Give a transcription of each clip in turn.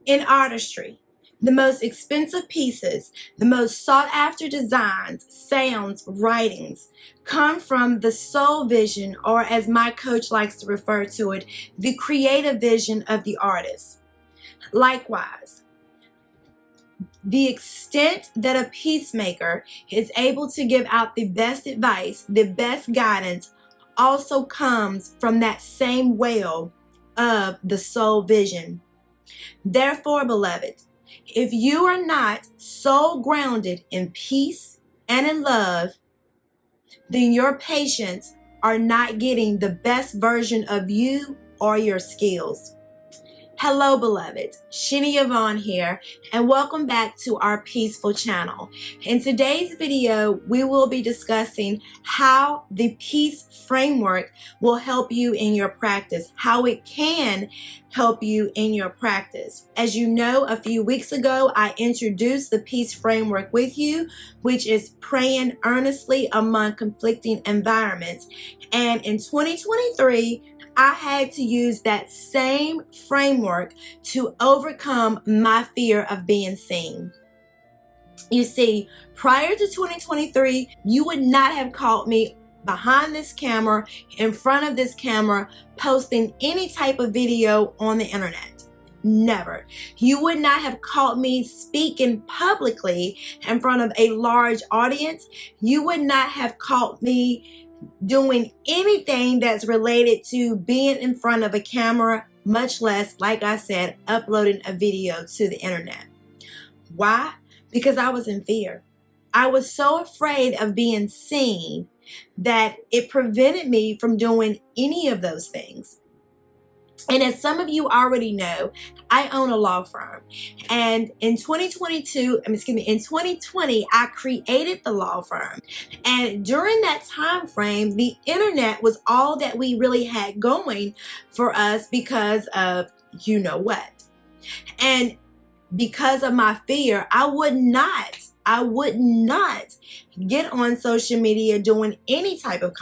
In artistry, the most expensive pieces, the most sought after designs, sounds, writings come from the soul vision, or as my coach likes to refer to it, the creative vision of the artist. Likewise, the extent that a peacemaker is able to give out the best advice, the best guidance, also comes from that same well of the soul vision. Therefore, beloved, if you are not soul grounded in peace and in love, then your patients are not getting the best version of you or your skills. Hello, beloved. Shinny Yvonne here, and welcome back to our Peaceful channel. In today's video, we will be discussing how the peace framework will help you in your practice, how it can help you in your practice. As you know, a few weeks ago, I introduced the peace framework with you, which is praying earnestly among conflicting environments. And in 2023, I had to use that same framework to overcome my fear of being seen. You see, prior to 2023, you would not have caught me behind this camera, in front of this camera, posting any type of video on the internet. Never. You would not have caught me speaking publicly in front of a large audience. You would not have caught me doing anything that's related to being in front of a camera, much less, like I said, uploading a video to the internet. Why? Because I was in fear. I was so afraid of being seen that it prevented me from doing any of those things. And as some of you already know, I own a law firm. And in 2020, I created the law firm. And during that time frame, the internet was all that we really had going for us because of you know what. And because of my fear, I would not get on social media doing any type of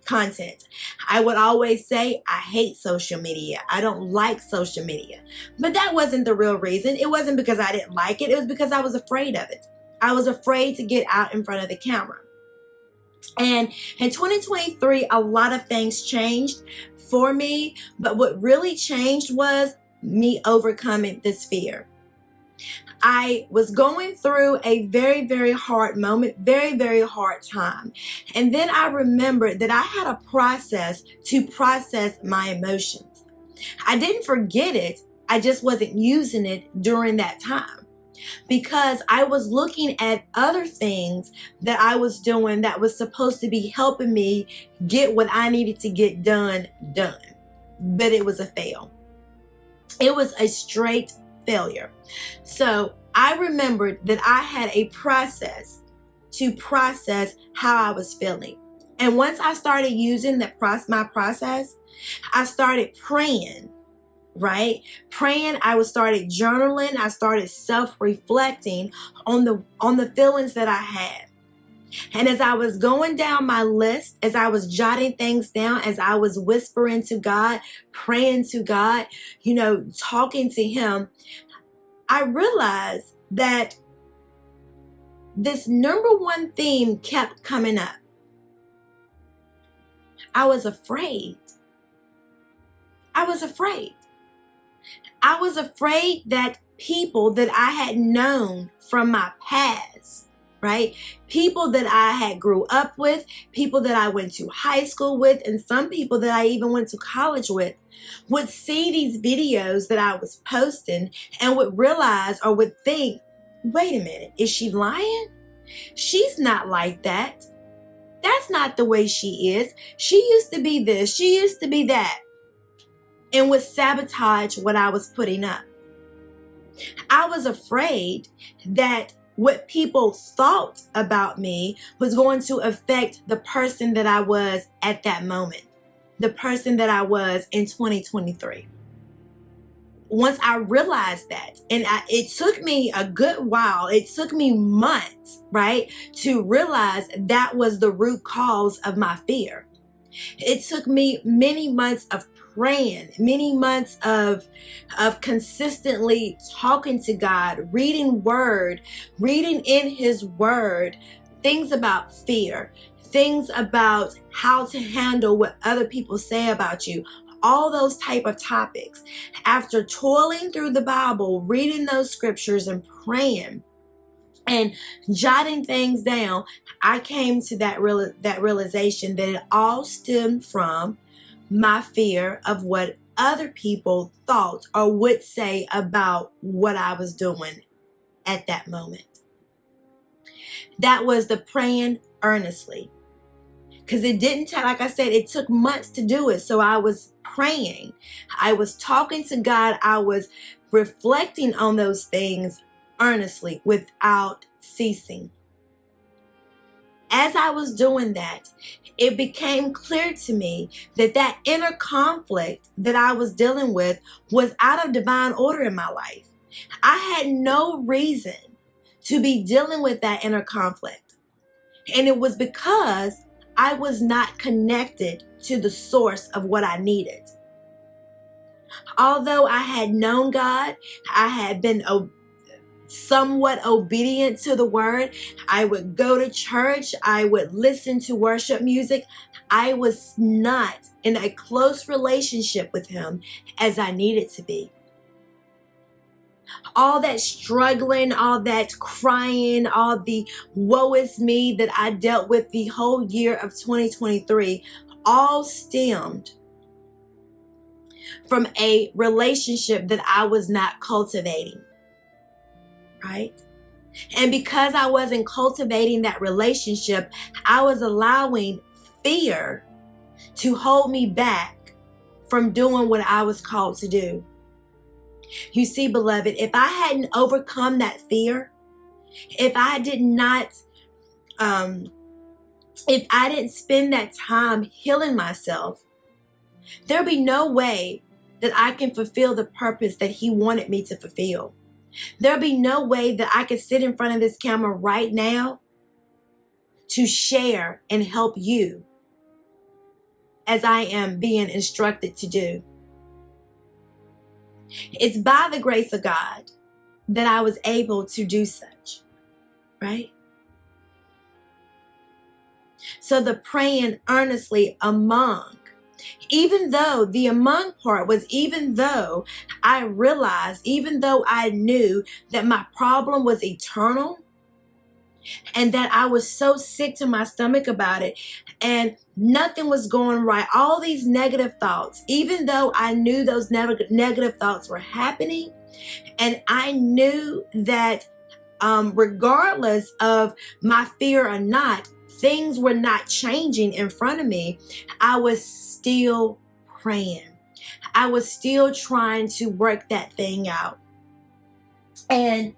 content. I would always say, I hate social media. I don't like social media. But that wasn't the real reason. It wasn't because I didn't like it. It was because I was afraid of it. I was afraid to get out in front of the camera. And in 2023, a lot of things changed for me. But what really changed was me overcoming this fear. I was going through a very, very hard moment, very, very hard time. And then I remembered that I had a process to process my emotions. I didn't forget it. I just wasn't using it during that time because I was looking at other things that I was doing that was supposed to be helping me get what I needed to get done. But it was a fail. It was a straight failure. So I remembered that I had a process to process how I was feeling. And once I started using my process, I started praying, right? Praying, I started journaling, I started self-reflecting on the feelings that I had. And as I was going down my list, as I was jotting things down, as I was whispering to God, praying to God, talking to Him, I realized that this number one theme kept coming up. I was afraid. I was afraid. I was afraid that people that I had known from my past, right? People that I had grew up with, people that I went to high school with, and some people that I even went to college with would see these videos that I was posting and would realize or would think, wait a minute, is she lying? She's not like that. That's not the way she is. She used to be this. She used to be that. And would sabotage what I was putting up. I was afraid that what people thought about me was going to affect the person that I was at that moment, the person that I was in 2023. Once I realized that, and it took me a good while, it took me months, right, to realize that was the root cause of my fear. It took me many months of praying, many months of consistently talking to God, reading in his word, things about fear, things about how to handle what other people say about you, all those type of topics. After toiling through the Bible, reading those scriptures and praying and jotting things down, I came to that realization that it all stemmed from my fear of what other people thought or would say about what I was doing at that moment. That was the praying earnestly. Because it didn't take, like I said, it took months to do it. So I was praying. I was talking to God. I was reflecting on those things earnestly without ceasing. As I was doing that, it became clear to me that that inner conflict that I was dealing with was out of divine order in my life. I had no reason to be dealing with that inner conflict. And it was because I was not connected to the source of what I needed. Although I had known God, I had been somewhat obedient to the word. I would go to church. I would listen to worship music. I was not in a close relationship with him as I needed to be. All that struggling, all that crying, all the woe is me that I dealt with the whole year of 2023 all stemmed from a relationship that I was not cultivating, right? And because I wasn't cultivating that relationship, I was allowing fear to hold me back from doing what I was called to do. You see, beloved, if I hadn't overcome that fear, if I didn't spend that time healing myself, there'll be no way that I can fulfill the purpose that he wanted me to fulfill. There'll be no way that I could sit in front of this camera right now to share and help you as I am being instructed to do. It's by the grace of God that I was able to do such, right? So the praying earnestly among, even though the among part was, even though I realized, even though I knew that my problem was eternal and that I was so sick to my stomach about it and nothing was going right, all these negative thoughts, even though I knew those negative thoughts were happening, and I knew that regardless of my fear or not, things were not changing in front of me, I was still praying. I was still trying to work that thing out. And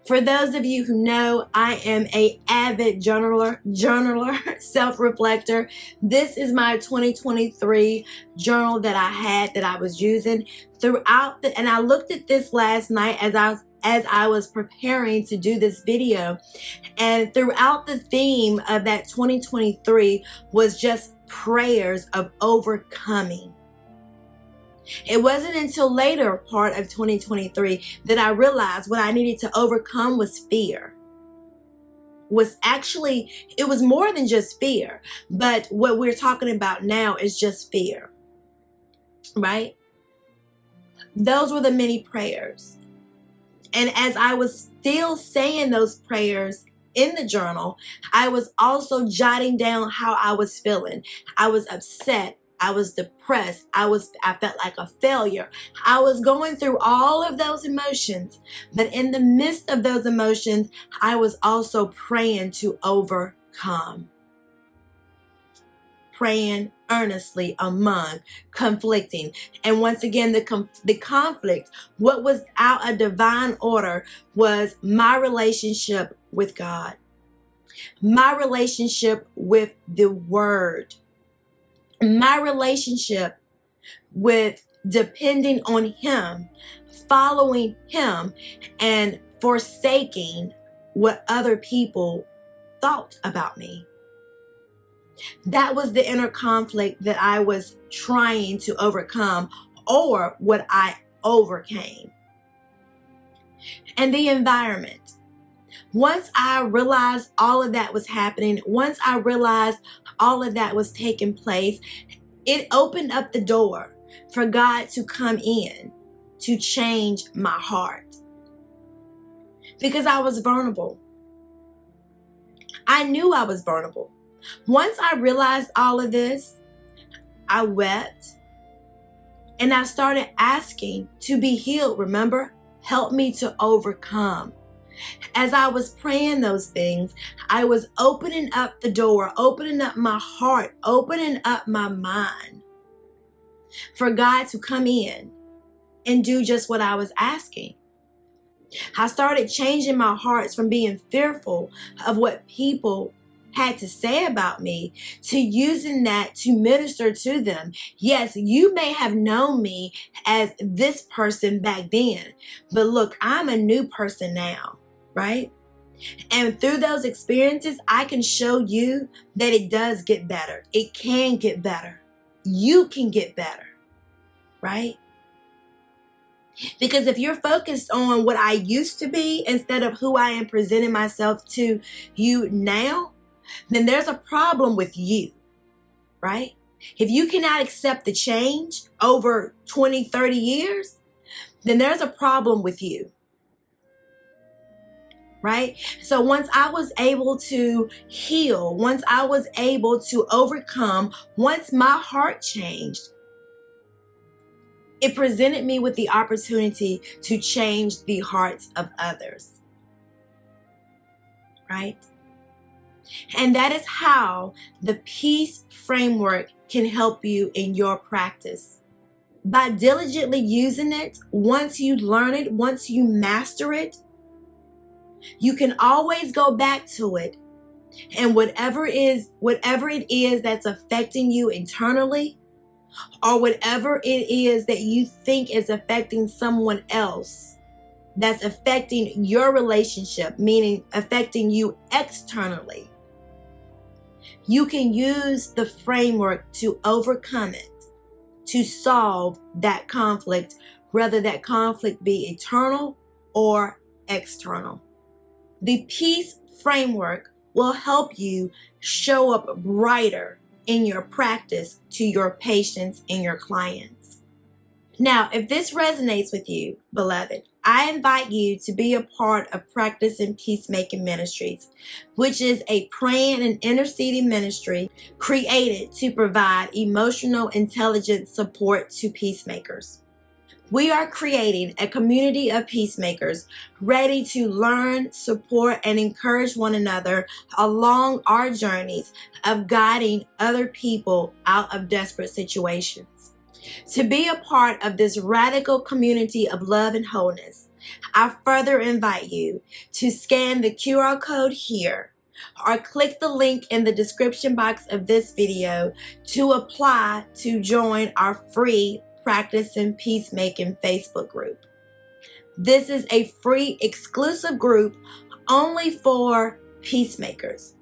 for those of you who know, I am an avid journaler, self-reflector. This is my 2023 journal that I had, that I was using throughout and I looked at this last night as I was preparing to do this video. And throughout the theme of that 2023 was just prayers of overcoming. It wasn't until later part of 2023 that I realized what I needed to overcome was fear. It was more than just fear, but what we're talking about now is just fear, right? Those were the many prayers. And as I was still saying those prayers in the journal, I was also jotting down how I was feeling. I was upset. I was depressed. I felt like a failure. I was going through all of those emotions. But in the midst of those emotions, I was also praying to overcome. Praying earnestly among conflicting. And once again, the conflict, what was out of divine order was my relationship with God, my relationship with the word, my relationship with depending on him, following him, and forsaking what other people thought about me. That was the inner conflict that I was trying to overcome, or what I overcame. And the environment. Once I realized all of that was happening, once I realized all of that was taking place, it opened up the door for God to come in to change my heart. Because I was vulnerable. I knew I was vulnerable. Once I realized all of this, I wept and I started asking to be healed. Remember? Help me to overcome. As I was praying those things, I was opening up the door, opening up my heart, opening up my mind for God to come in and do just what I was asking. I started changing my hearts from being fearful of what people had to say about me to using that to minister to them. Yes, you may have known me as this person back then, but look, I'm a new person now, right? And through those experiences, I can show you that it does get better. It can get better. You can get better, right? Because if you're focused on what I used to be instead of who I am presenting myself to you now, then there's a problem with you, right? If you cannot accept the change over 20, 30 years, then there's a problem with you, right? So once I was able to heal, once I was able to overcome, once my heart changed, it presented me with the opportunity to change the hearts of others, right? And that is how the peace framework can help you in your practice. By diligently using it, once you learn it, once you master it, you can always go back to it. And whatever it is that's affecting you internally, or whatever it is that you think is affecting someone else, that's affecting your relationship, meaning affecting you externally, you can use the framework to overcome it, to solve that conflict, whether that conflict be internal or external. The peace framework will help you show up brighter in your practice to your patients and your clients. Now, if this resonates with you, beloved, I invite you to be a part of Practice and Peacemaking Ministries, which is a praying and interceding ministry created to provide emotional intelligence support to peacemakers. We are creating a community of peacemakers ready to learn, support, and encourage one another along our journeys of guiding other people out of desperate situations. To be a part of this radical community of love and wholeness, I further invite you to scan the QR code here or click the link in the description box of this video to apply to join our free Practice and Peacemaking Facebook group. This is a free exclusive group only for peacemakers,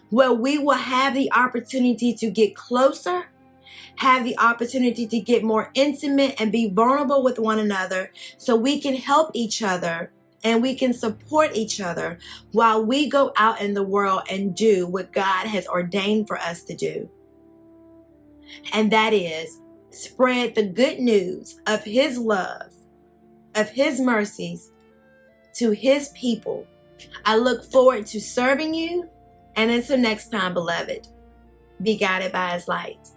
where we will have the opportunity to get closer, have the opportunity to get more intimate and be vulnerable with one another so we can help each other and we can support each other while we go out in the world and do what God has ordained for us to do. And that is spread the good news of His love, of His mercies to His people. I look forward to serving you. And until next time, beloved, be guided by His light.